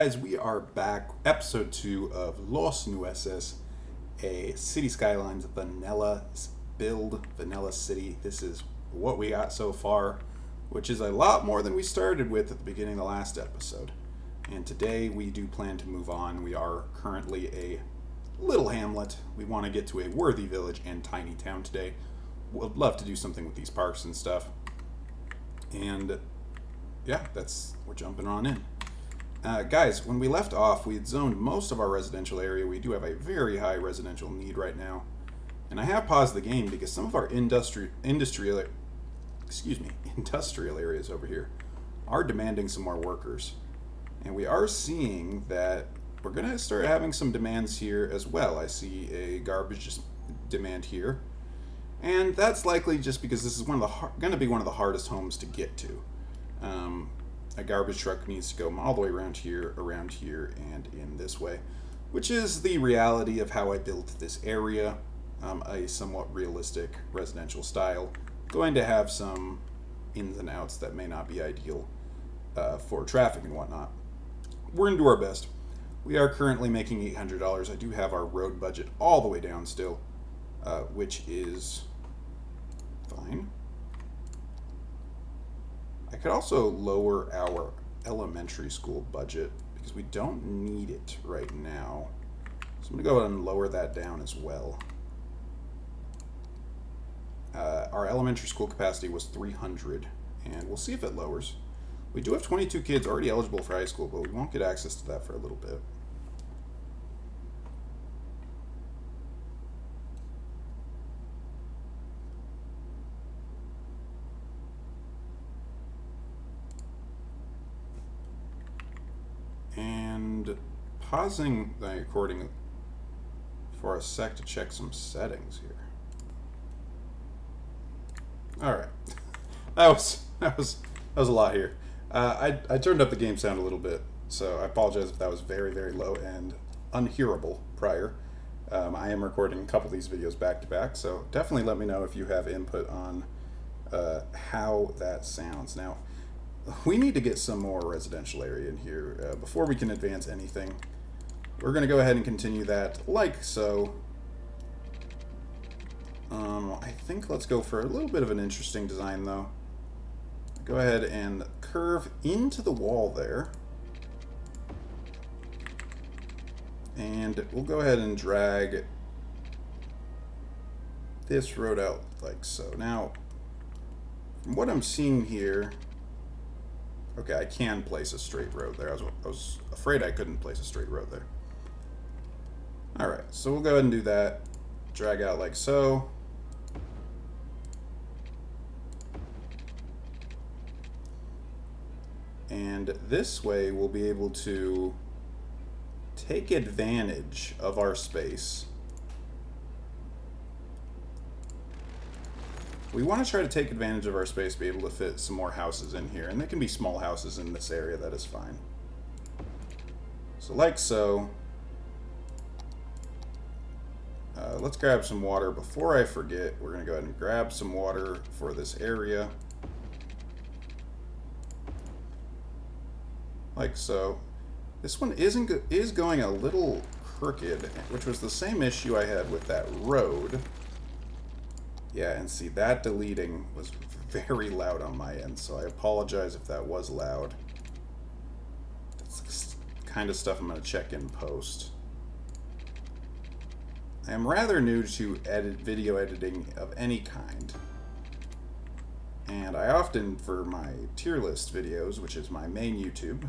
Guys, we are back. Episode 2 of Los Nueces, a Cities Skylines vanilla build, vanilla city. This is what we got so far, which is a lot more than we started with at the beginning of the last episode. And today we do plan to move on. We are currently a little hamlet. We want to get to a worthy village and tiny town today. Would love to do something with these parks and stuff. And yeah, we're jumping on in. Guys, when we left off, we had zoned most of our residential area. We do have a very high residential need right now. And I have paused the game because some of our industrial areas over here are demanding some more workers. And we are seeing that we're going to start having some demands here as well. I see a garbage demand here. And that's likely just because this is going to be one of the hardest homes to get to. A garbage truck needs to go all the way around here, and in this way, which is the reality of how I built this area, a somewhat realistic residential style. Going to have some ins and outs that may not be ideal for traffic and whatnot. We're going to do our best. We are currently making $800. I do have our road budget all the way down still, which is fine. I could also lower our elementary school budget because we don't need it right now. So I'm going to go ahead and lower that down as well. Our elementary school capacity was 300, and we'll see if it lowers. We do have 22 kids already eligible for high school, but we won't get access to that for a little bit. And pausing the recording for a sec to check some settings here. All right, that was a lot here. I turned up the game sound a little bit, so I apologize if that was very, very low and unhearable prior. I am recording a couple of these videos back to back, so definitely let me know if you have input on how that sounds. Now, we need to get some more residential area in here before we can advance anything. We're going to go ahead and continue that like so. I think let's go for a little bit of an interesting design though. Go ahead and curve into the wall there. And we'll go ahead and drag this road out like so. Now, from what I'm seeing here, okay, I can place a straight road there. I was afraid I couldn't place a straight road there. Alright, so we'll go ahead and do that. Drag out like so. And this way we'll be able to take advantage of our space. We want to try to take advantage of our space, be able to fit some more houses in here. And they can be small houses in this area, that is fine. So like so. Let's grab some water. Before I forget, we're going to go ahead and grab some water for this area. Like so. This one is going a little crooked, which was the same issue I had with that road. Yeah, and see, that deleting was very loud on my end, so I apologize if that was loud. That's the kind of stuff I'm going to check in post. I am rather new to video editing of any kind. And I often, for my tier list videos, which is my main YouTube,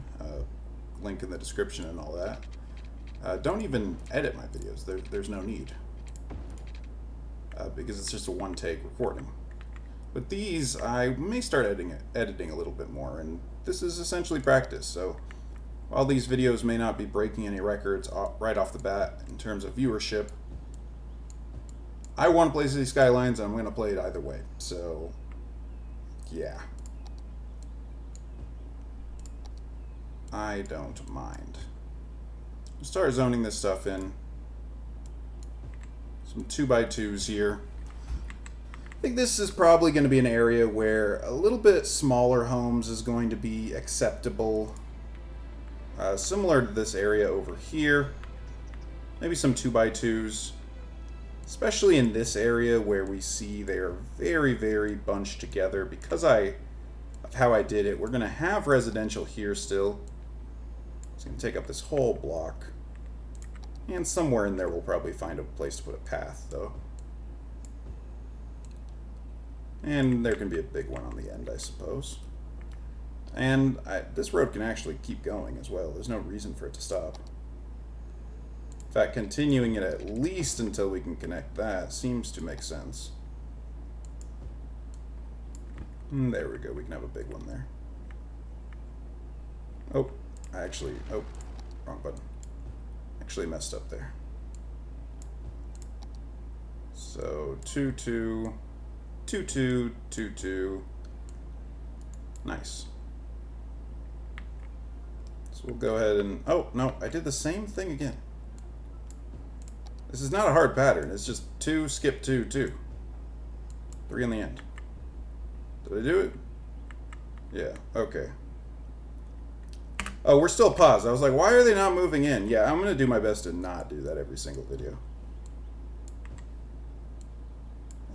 link in the description and all that, don't even edit my videos. There's no need. Because it's just a one-take recording. But these, I may start editing a little bit more, and this is essentially practice. So while these videos may not be breaking any records right off the bat in terms of viewership, I want to play Cities Skylines, and I'm going to play it either way. So, yeah. I don't mind. We'll start zoning this stuff in. Some 2x2s here. I think this is probably going to be an area where a little bit smaller homes is going to be acceptable. Similar to this area over here. Maybe some 2x2s. Especially in this area where we see they are very, very bunched together. Because of how I did it, we're going to have residential here still. It's going to take up this whole block. And somewhere in there we'll probably find a place to put a path, though. And there can be a big one on the end, I suppose. And this road can actually keep going as well. There's no reason for it to stop. In fact, continuing it at least until we can connect that seems to make sense. There we go. We can have a big one there. Oh, wrong button. Actually messed up there. So 2, 2, 2, 2, 2, 2. Nice. So we'll go ahead and... Oh, no, I did the same thing again. This is not a hard pattern. It's just 2, skip 2, 2. 3 in the end. Did I do it? Yeah, okay. Oh, we're still paused. I was like, why are they not moving in? Yeah, I'm going to do my best to not do that every single video.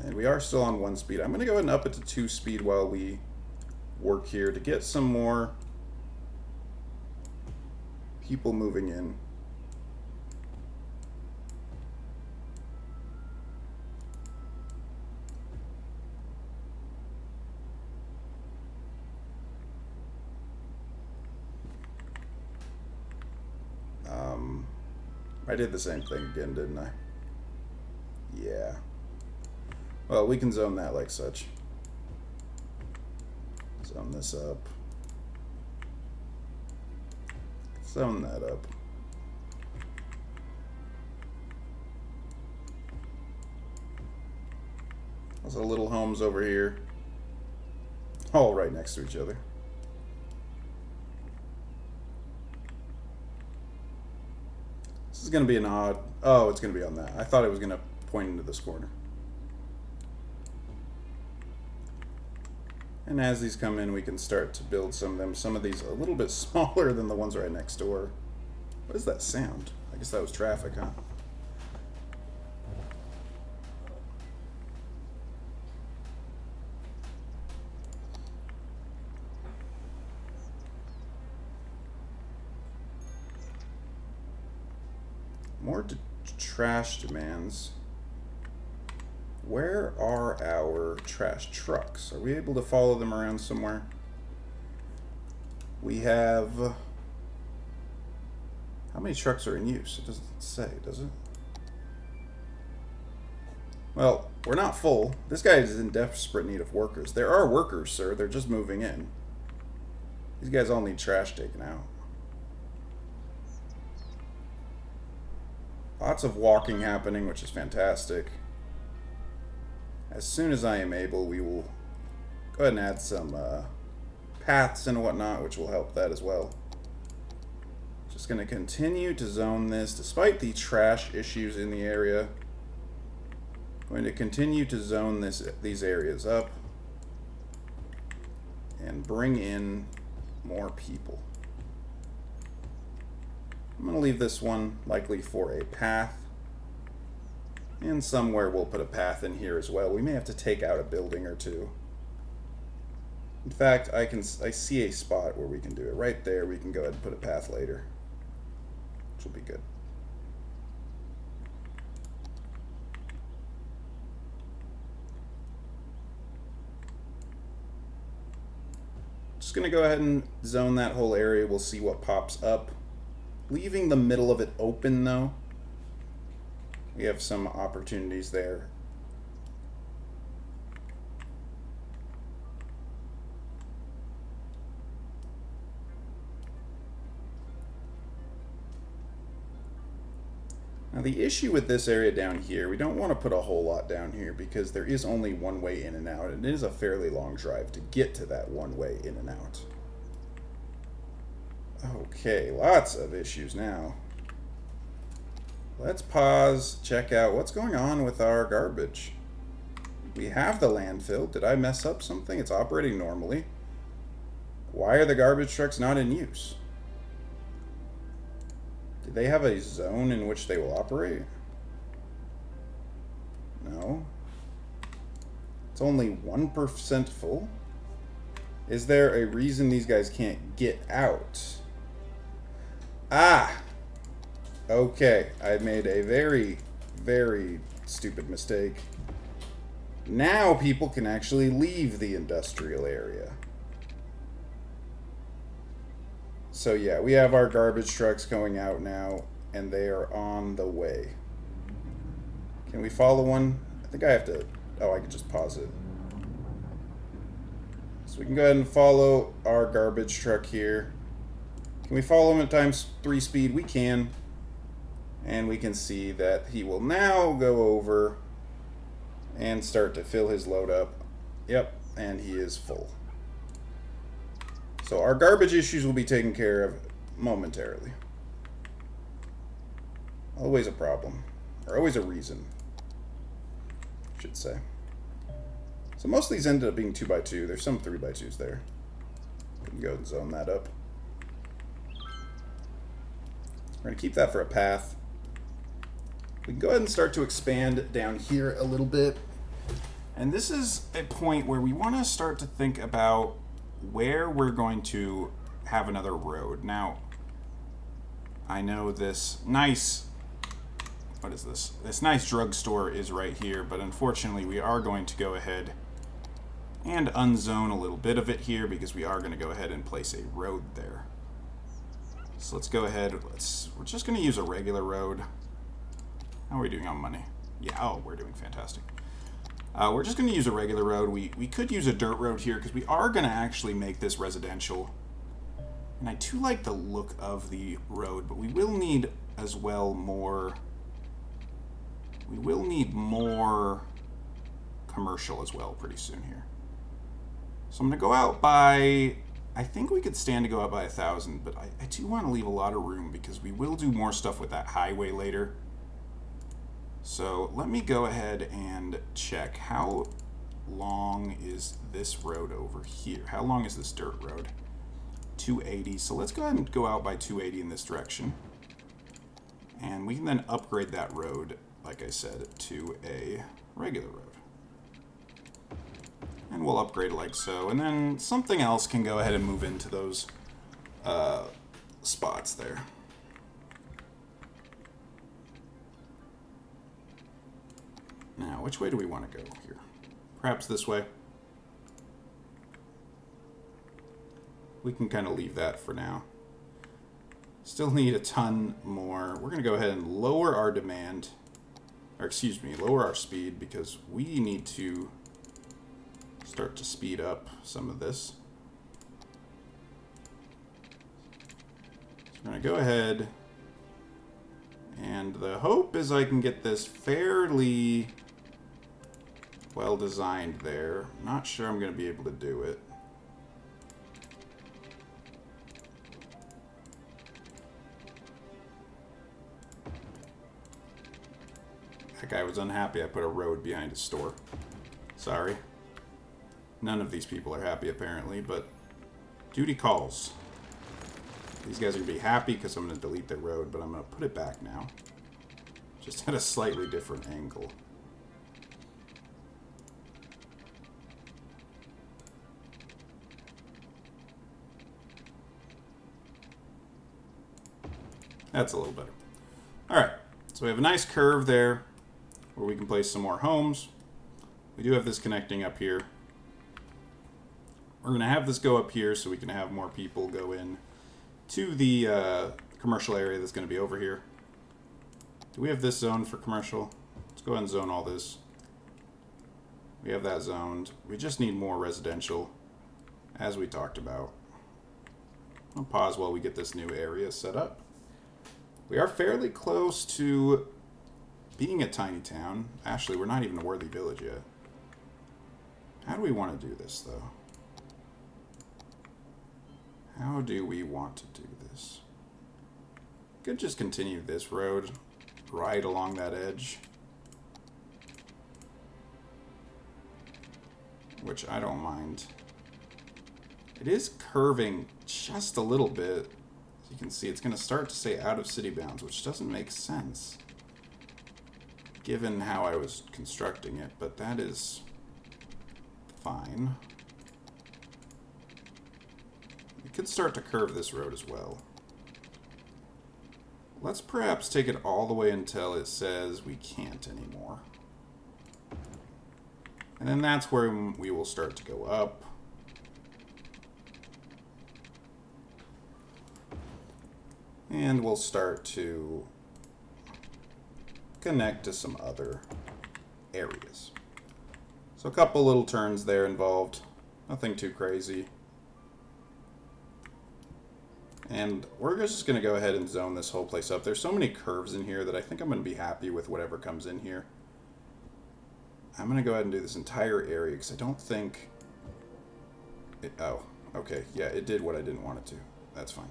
And we are still on 1 speed. I'm going to go ahead and up it to 2 speed while we work here to get some more people moving in. I did the same thing again, didn't I? Yeah. Well, we can zone that like such. Zone this up. Zone that up. Also little homes over here. All right next to each other. This is going to be an odd... Oh, it's going to be on that. I thought it was going to point into this corner. And as these come in, we can start to build some of them. Some of these are a little bit smaller than the ones right next door. What is that sound? I guess that was traffic, huh? More trash demands. Where are our trash trucks? Are we able to follow them around somewhere? We have... How many trucks are in use? It doesn't say, does it? Well, we're not full. This guy is in desperate need of workers. There are workers, sir. They're just moving in. These guys all need trash taken out. Lots of walking happening, which is fantastic. As soon as I am able, we will go ahead and add some paths and whatnot, which will help that as well. Just going to continue to zone this, despite the trash issues in the area. Going to continue to zone these areas up and bring in more people. I'm going to leave this one likely for a path. And somewhere we'll put a path in here as well. We may have to take out a building or two. In fact, I see a spot where we can do it. Right there, we can go ahead and put a path later. Which will be good. Just going to go ahead and zone that whole area. We'll see what pops up. Leaving the middle of it open, though. We have some opportunities there. Now the issue with this area down here, we don't want to put a whole lot down here because there is only one way in and out, and it is a fairly long drive to get to that one way in and out. Okay, lots of issues now. Let's pause, check out what's going on with our garbage. We have the landfill. Did I mess up something? It's operating normally. Why are the garbage trucks not in use? Do they have a zone in which they will operate? No. It's only 1% full. Is there a reason these guys can't get out? Ah! Okay, I made a very, very stupid mistake. Now people can actually leave the industrial area. So yeah, we have our garbage trucks going out now, and they are on the way. Can we follow one? I think I have to... Oh, I can just pause it. So we can go ahead and follow our garbage truck here. Can we follow him at ×3 speed? We can. And we can see that he will now go over and start to fill his load up. Yep, and he is full. So our garbage issues will be taken care of momentarily. Always a problem. Or always a reason, I should say. So most of these ended up being 2x2. There's some 3x2s there. We can go and zone that up. We're going to keep that for a path. We can go ahead and start to expand down here a little bit. And this is a point where we want to start to think about where we're going to have another road. Now, I know this nice... What is this? This nice drugstore is right here, but unfortunately we are going to go ahead and unzone a little bit of it here because we are going to go ahead and place a road there. So let's go ahead. We're just going to use a regular road. How are we doing on money? Yeah, oh, we're doing fantastic. We're just going to use a regular road. We could use a dirt road here because we are going to actually make this residential. And I do like the look of the road, but we will need as well more... We will need more commercial as well pretty soon here. So I'm going to go out by... I think we could stand to go out by 1,000, but I do want to leave a lot of room because we will do more stuff with that highway later. So let me go ahead and check how long is this road over here. How long is this dirt road? 280. So let's go ahead and go out by 280 in this direction. And we can then upgrade that road, like I said, to a regular road. And we'll upgrade it like so. And then something else can go ahead and move into those spots there. Now, which way do we want to go here? Perhaps this way. We can kind of leave that for now. Still need a ton more. We're going to go ahead and lower our demand. Or excuse me, lower our speed because we need to start to speed up some of this. So we're going to go ahead. And the hope is I can get this fairly well designed there. Not sure I'm going to be able to do it. That guy was unhappy I put a road behind his store. Sorry. None of these people are happy apparently, but duty calls. These guys are going to be happy because I'm going to delete their road, but I'm going to put it back now. Just at a slightly different angle. That's a little better. Alright, so we have a nice curve there where we can place some more homes. We do have this connecting up here. We're going to have this go up here so we can have more people go in to the commercial area that's going to be over here. Do we have this zone for commercial? Let's go ahead and zone all this. We have that zoned. We just need more residential, as we talked about. I'll pause while we get this new area set up. We are fairly close to being a tiny town. Actually, we're not even a worthy village yet. How do we want to do this, though? How do we want to do this? Could just continue this road right along that edge. Which I don't mind. It is curving just a little bit. So you can see it's going to start to say out of city bounds, which doesn't make sense given how I was constructing it, but that is fine. We could start to curve this road as well. Let's perhaps take it all the way until it says we can't anymore. And then that's where we will start to go up. And we'll start to connect to some other areas. So a couple little turns there involved. Nothing too crazy. And we're just going to go ahead and zone this whole place up. There's so many curves in here that I think I'm going to be happy with whatever comes in here. I'm going to go ahead and do this entire area because I don't think... oh, okay. Yeah, it did what I didn't want it to. That's fine.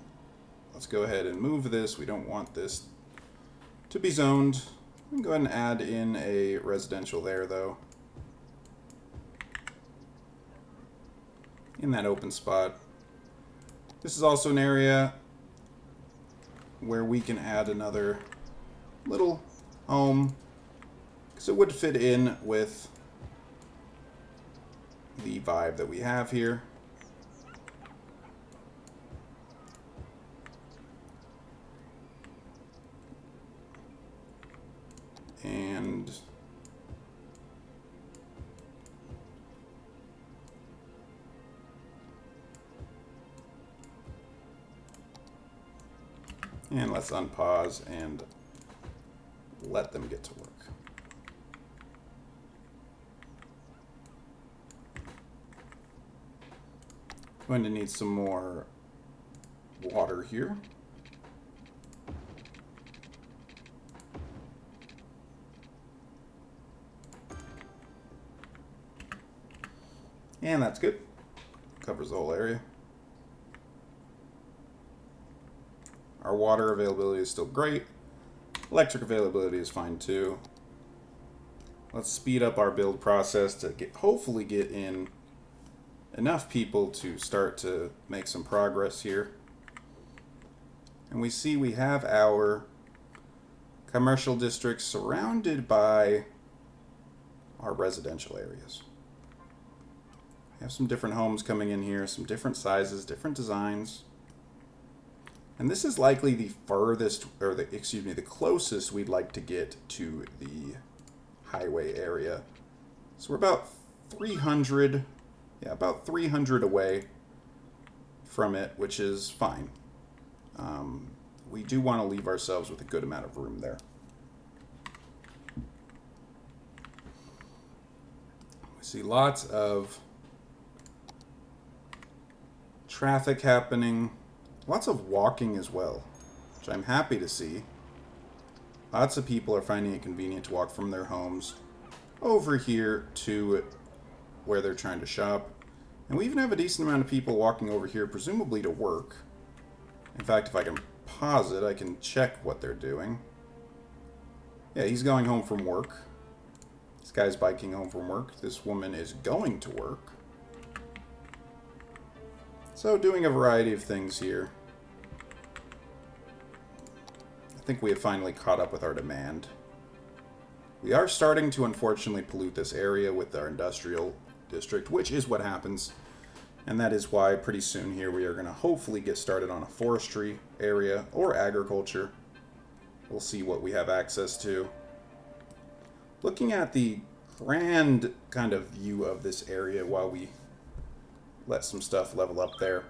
Let's go ahead and move this. We don't want this to be zoned. We can go ahead and add in a residential there, though. In that open spot. This is also an area where we can add another little home, because it would fit in with the vibe that we have here. And let's unpause and let them get to work. Going to need some more water here. And that's good. Covers the whole area. Our water availability is still great. Electric availability is fine too. Let's speed up our build process to hopefully get in enough people to start to make some progress here. And we see we have our commercial districts surrounded by our residential areas. We have some different homes coming in here, some different sizes, different designs. And this is likely the furthest, or the closest we'd like to get to the highway area. So we're about 300, about 300 away from it, which is fine. We do want to leave ourselves with a good amount of room there. We see lots of traffic happening. Lots of walking as well, which I'm happy to see. Lots of people are finding it convenient to walk from their homes over here to where they're trying to shop. And we even have a decent amount of people walking over here, presumably to work. In fact, if I can pause it, I can check what they're doing. Yeah, he's going home from work. This guy's biking home from work. This woman is going to work. So doing a variety of things here. I think we have finally caught up with our demand. We are starting to unfortunately pollute this area with our industrial district, which is what happens. And that is why pretty soon here we are going to hopefully get started on a forestry area or agriculture. We'll see what we have access to. Looking at the grand kind of view of this area while we let some stuff level up there.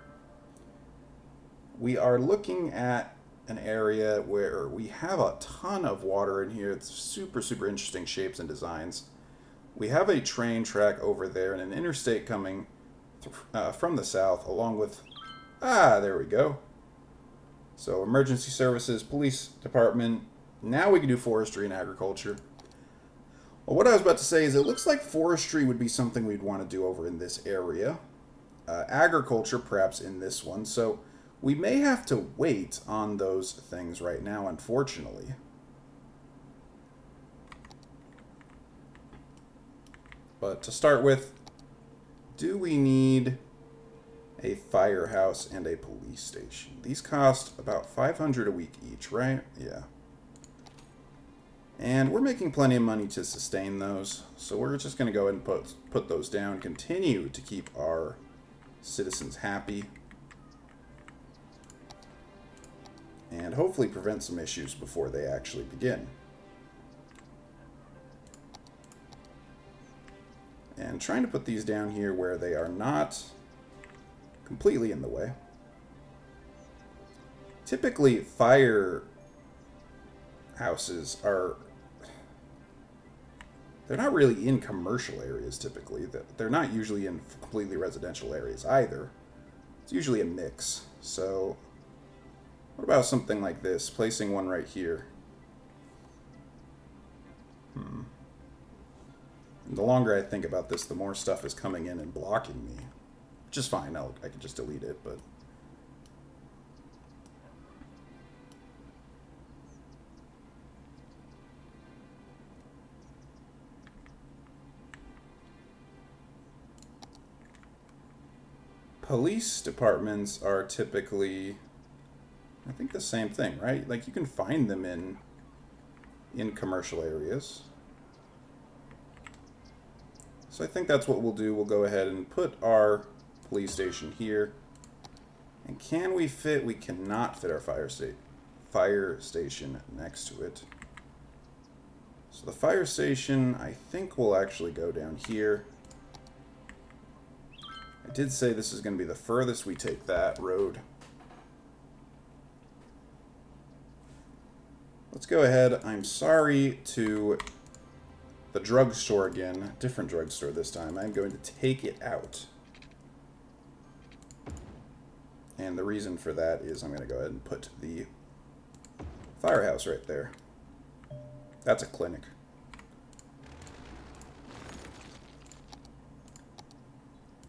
We are looking at an area where we have a ton of water in here. It's super, super interesting shapes and designs. We have a train track over there and an interstate coming from the south, along with... there we go. So emergency services, police department. Now we can do forestry and agriculture. Well, what I was about to say is it looks like forestry would be something we'd want to do over in this area. Agriculture, perhaps in this one. So we may have to wait on those things right now, unfortunately. But to start with, do we need a firehouse, and a police station. These cost about 500 a week each, right? Yeah. And we're making plenty of money to sustain those, so we're just going to go ahead and put those down, continue to keep our citizens happy, and hopefully prevent some issues before they actually begin. And trying to put these down here where they are not completely in the way. Typically, fire houses are... they're not really in commercial areas, typically. They're not usually in completely residential areas either. It's usually a mix. So, what about something like this? Placing one right here. And the longer I think about this, the more stuff is coming in and blocking me. Which is fine. I can just delete it, but... police departments are typically, I think, the same thing, right? Like, you can find them in commercial areas. So I think that's what we'll do. We'll go ahead and put our police station here. And can we fit? We cannot fit our fire station next to it. So the fire station, I think, will actually go down here. I did say this is going to be the furthest we take that road. Let's go ahead. I'm sorry to the drugstore again. Different drugstore this time. I'm going to take it out. And the reason for that is I'm going to go ahead and put the firehouse right there. That's a clinic.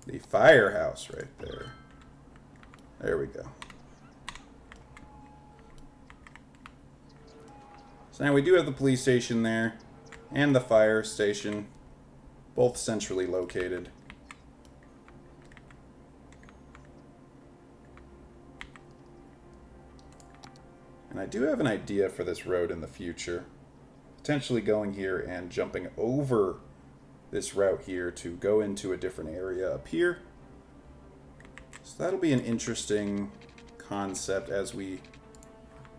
The firehouse right there. There we go. So now we do have the police station there and the fire station, both centrally located. And I do have an idea for this road in the future. Potentially going here and jumping over this route here to go into a different area up here. So that'll be an interesting concept as we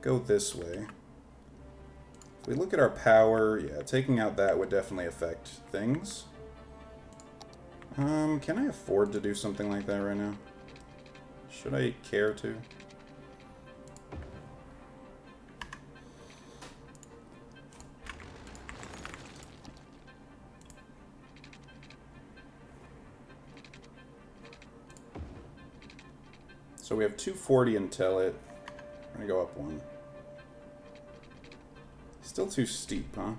go this way. If we look at our power, yeah, taking out that would definitely affect things. Can I afford to do something like that right now? Should I care to? So we have 240 until it. I'm gonna go up one. Still too steep, huh?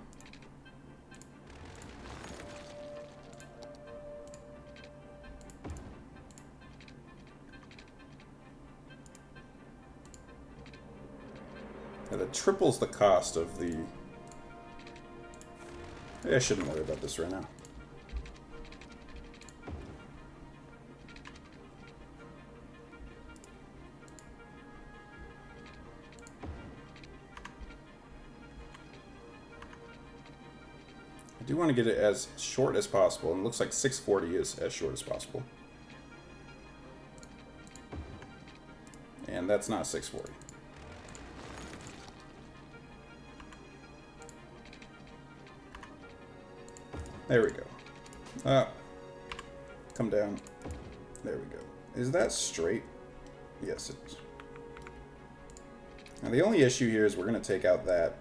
Yeah, that triples the cost of the... Maybe I shouldn't worry about this right now. I do want to get it as short as possible, and it looks like 640 is as short as possible. And that's not 640. There we go. Come down. There we go. Is that straight? Yes, it is. Now the only issue here is we're going to take out that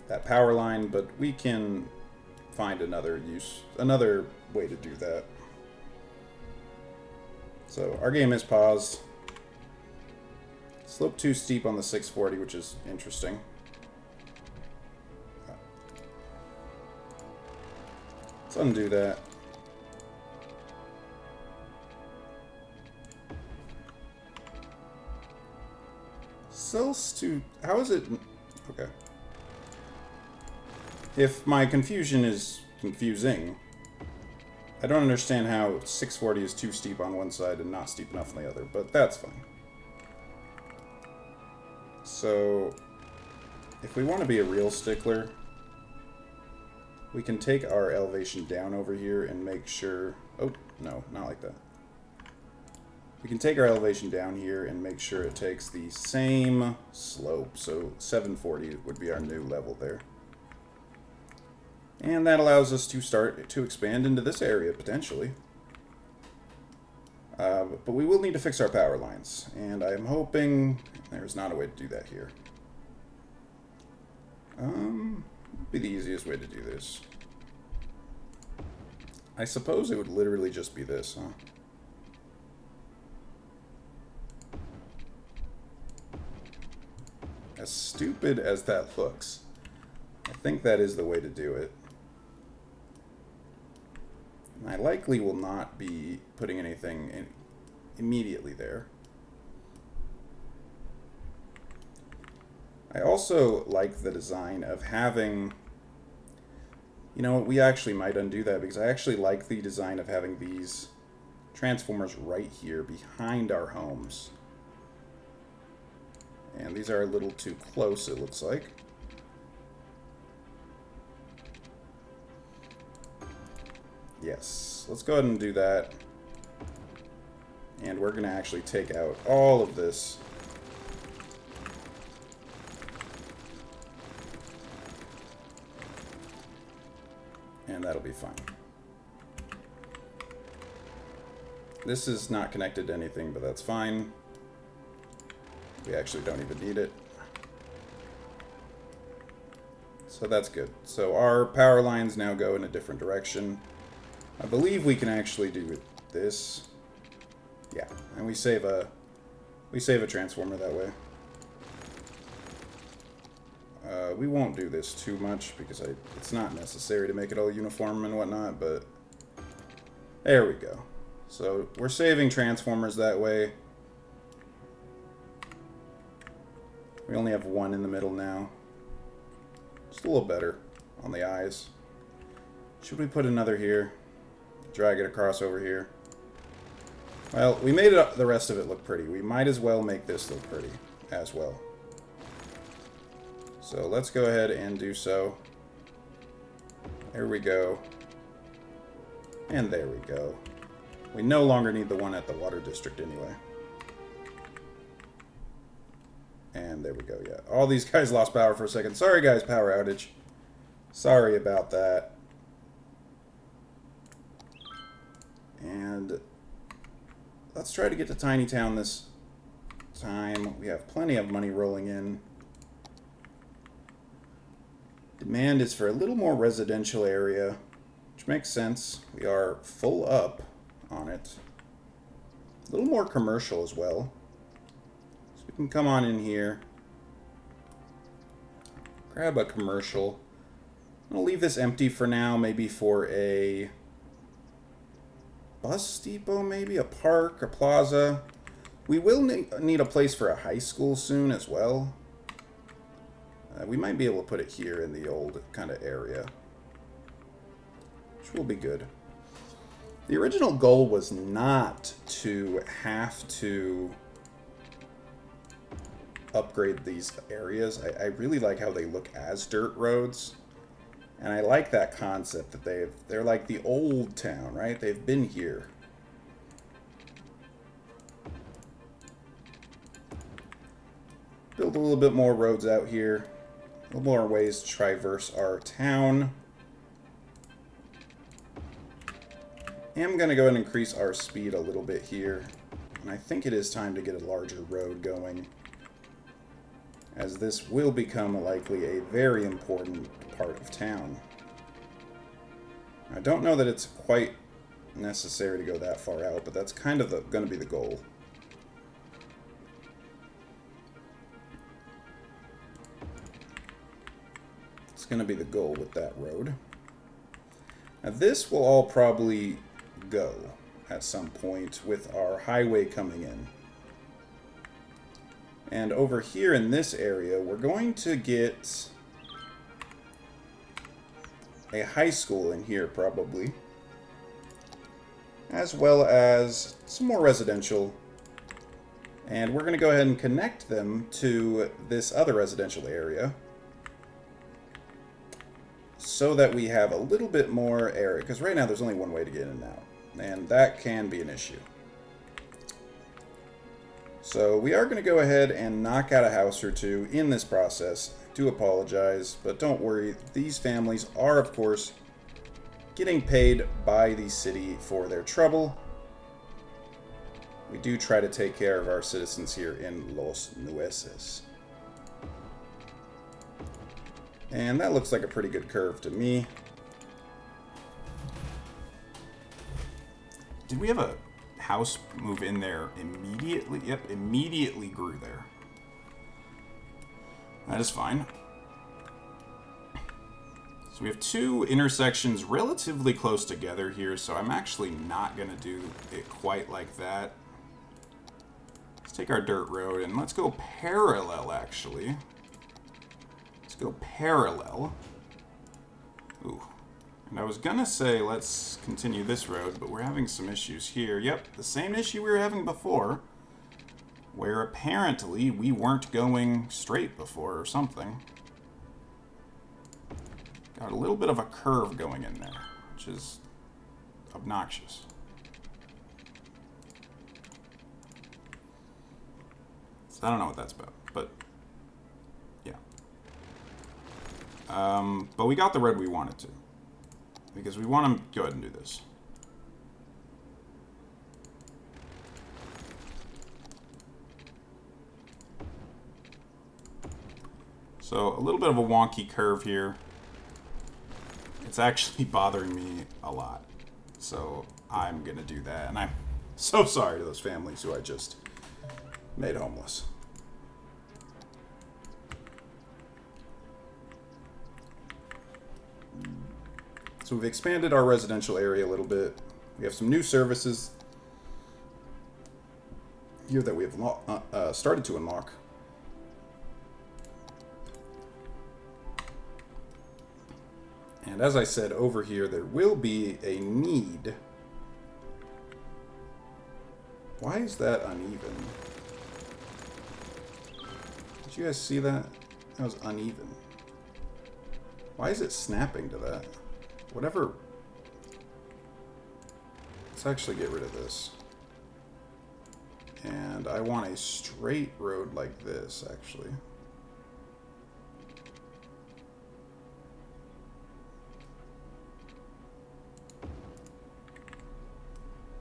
that power line, but we can find another way to do that. So our game is paused. Slope too steep on the 640, which is interesting. Let's undo that. Cells to... How is it... Okay. If my confusion is confusing, I don't understand how 640 is too steep on one side and not steep enough on the other, but that's fine. So, if we want to be a real stickler, we can take our elevation down over here and make sure... Oh, no, not like that. We can take our elevation down here and make sure it takes the same slope. So 740 would be our new level there. And that allows us to start to expand into this area, potentially. But we will need to fix our power lines. And I'm hoping there's not a way to do that here. Be the easiest way to do this. I suppose it would literally just be this, huh? As stupid as that looks, I think that is the way to do it. And I likely will not be putting anything in immediately there. I also like the design of having... You know what, we actually might undo that because I actually like the design of having these transformers right here behind our homes. And these are a little too close, it looks like. Yes, let's go ahead and do that. And we're going to actually take out all of this. And that'll be fine. This is not connected to anything, but that's fine. We actually don't even need it. So that's good. So our power lines now go in a different direction. I believe we can actually do this. Yeah, and we save a transformer that way. We won't do this too much because it's not necessary to make it all uniform and whatnot, but there we go. So we're saving transformers that way. We only have one in the middle now. Just a little better on the eyes. Should we put another here? Drag it across over here. Well, we made the rest of it look pretty. We might as well make this look pretty as well. So let's go ahead and do so. There we go. And there we go. We no longer need the one at the water district anyway. And there we go, yeah. All these guys lost power for a second. Sorry, guys, power outage. Sorry about that. And let's try to get to Tiny Town this time. We have plenty of money rolling in. Demand is for a little more residential area, which makes sense. We are full up on it. A little more commercial as well. So we can come on in here. Grab a commercial. I'll leave this empty for now, maybe for a bus depot, maybe a park, a plaza. We will need a place for a high school soon as well. We might be able to put it here in the old kind of area, which will be good. The original goal was not to have to upgrade these areas. I really like how they look as dirt roads. And I like that concept that they're like the old town, right? They've been here. Build a little bit more roads out here. A little more ways to traverse our town. I'm going to go ahead and increase our speed a little bit here. And I think it is time to get a larger road going, as this will become likely a very important part of town. I don't know that it's quite necessary to go that far out, but that's kind of going to be the goal. It's going to be the goal with that road. Now this will all probably go at some point with our highway coming in. And over here in this area, we're going to get a high school in here, probably. as well as some more residential. And we're going to go ahead and connect them to this other residential area so that we have a little bit more area, because right now there's only one way to get in and out, and that can be an issue. So we are going to go ahead and knock out a house or two in this process. I do apologize, but don't worry. These families are, of course, getting paid by the city for their trouble. We do try to take care of our citizens here in Los Nueces. And that looks like a pretty good curve to me. Did we have a house move in there immediately? Yep, immediately grew there. That is fine. So we have two intersections relatively close together here, so I'm actually not going to do it quite like that. Let's take our dirt road and let's go parallel, actually. Let's go parallel. Ooh. And I was going to say let's continue this road, but we're having some issues here. Yep, the same issue we were having before, where apparently we weren't going straight before or something. Got a little bit of a curve going in there, which is obnoxious. So I don't know what that's about, but yeah. But we got the road we wanted to, because we want to go ahead and do this. So a little bit of a wonky curve here. It's actually bothering me a lot. So I'm going to do that. And I'm so sorry to those families who I just made homeless. So we've expanded our residential area a little bit. We have some new services here that we have started to unlock. And as I said, over here there will be a need. Why is that uneven? Did you guys see that? That was uneven. Why is it snapping to that? Whatever. Let's actually get rid of this. And I want a straight road like this, actually.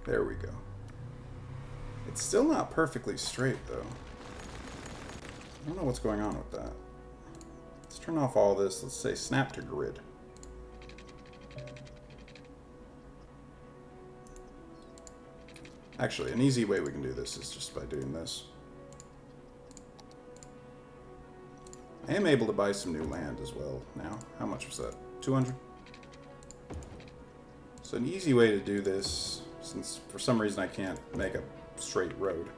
There we go. It's still not perfectly straight, though. I don't know what's going on with that. Let's turn off all this. Let's say snap to grid. Actually, an easy way we can do this is just by doing this. I am able to buy some new land as well now. How much was that? 200? So an easy way to do this, since for some reason I can't make a straight road,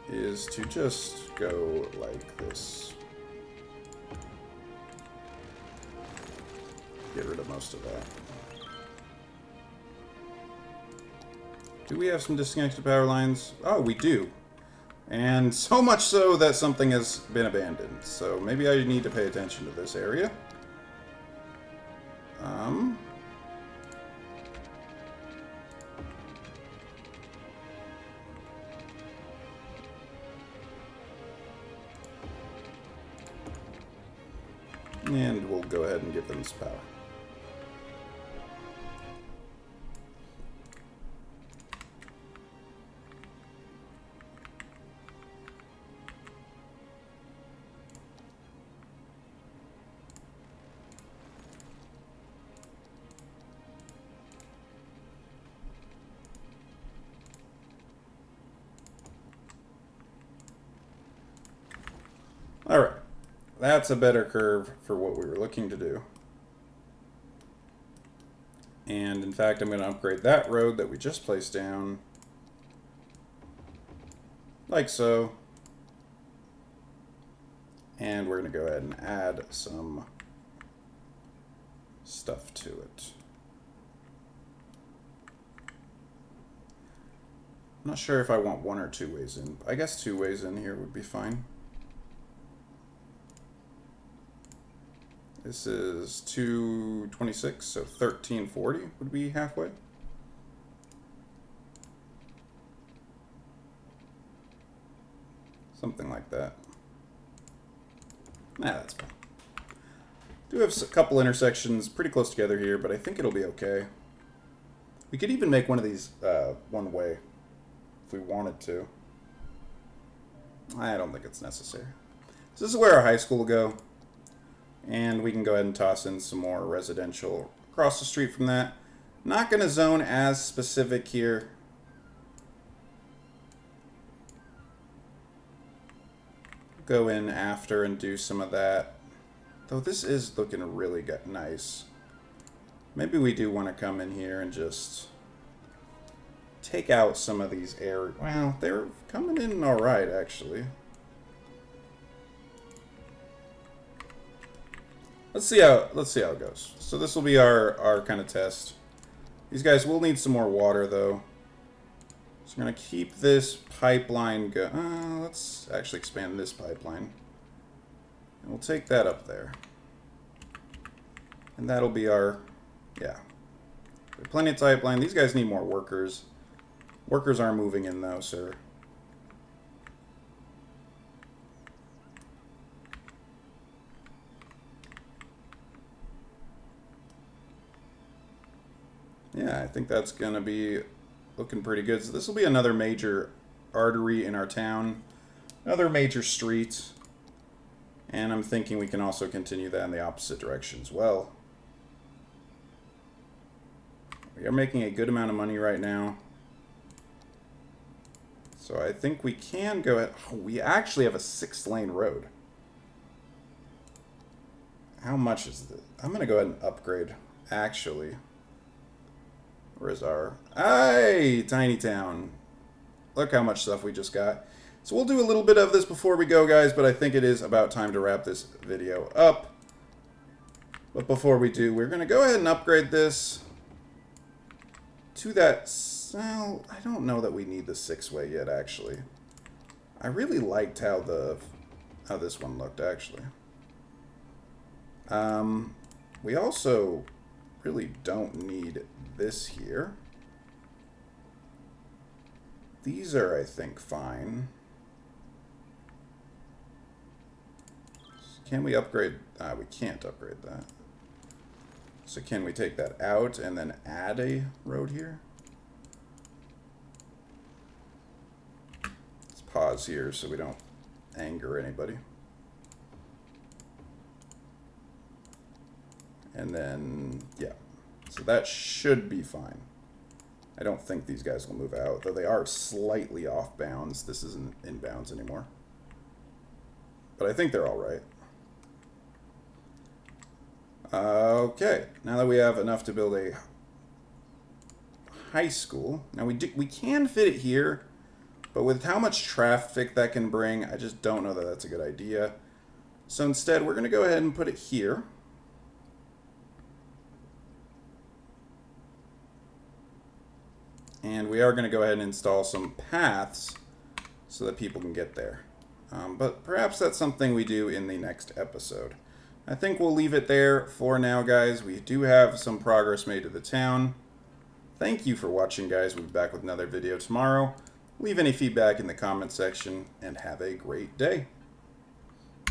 is to just go like this. Get rid of most of that. Do we have some disconnected power lines? Oh, we do. And so much so that something has been abandoned. So maybe I need to pay attention to this area. And we'll go ahead and give them some power. Alright, that's a better curve for what we were looking to do. And in fact, I'm going to upgrade that road that we just placed down, like so. And we're going to go ahead and add some stuff to it. I'm not sure if I want 1 or 2 ways in. I guess 2 ways in here would be fine. This is 226, so 1340 would be halfway. Something like that. Nah, that's fine. Do have a couple intersections pretty close together here, but I think it'll be okay. We could even make one of these one way if we wanted to. I don't think it's necessary. So this is where our high school will go. And we can go ahead and toss in some more residential across the street from that. Not going to zone as specific here. Go in after and do some of that. Though this is looking really nice. Maybe we do want to come in here and just take out some of these areas. Well, they're coming in all right, actually. Let's see how it goes. So this will be our kind of test. These guys will need some more water though. So I'm gonna keep this pipeline let's actually expand this pipeline. And we'll take that up there. And that'll be our, yeah. Plenty of pipeline. These guys need more workers. Workers aren't moving in though, sir. Yeah, I think that's going to be looking pretty good. So this will be another major artery in our town. Another major street. And I'm thinking we can also continue that in the opposite direction as well. We are making a good amount of money right now. So I think we can go ahead. Oh, we actually have a 6-lane road. How much is this? I'm going to go ahead and upgrade, actually. Where's our... Hey, tiny town. Look how much stuff we just got. So we'll do a little bit of this before we go, guys, but I think it is about time to wrap this video up. But before we do, we're going to go ahead and upgrade this to that... Well, I don't know that we need the 6-way yet, actually. I really liked how this one looked, actually. We also really don't need this here. These are, I think, fine. Can we upgrade? We can't upgrade that. So can we take that out and then add a road here? Let's pause here so we don't anger anybody. And then, yeah. So that should be fine. I don't think these guys will move out, though they are slightly off bounds. This isn't in bounds anymore. But I think they're all right. Okay, now that we have enough to build a high school. Now we can fit it here, but with how much traffic that can bring, I just don't know that that's a good idea. So instead, we're going to go ahead and put it here. And we are going to go ahead and install some paths so that people can get there. But perhaps that's something we do in the next episode. I think we'll leave it there for now, guys. We do have some progress made to the town. Thank you for watching, guys. We'll be back with another video tomorrow. Leave any feedback in the comment section, and have a great day.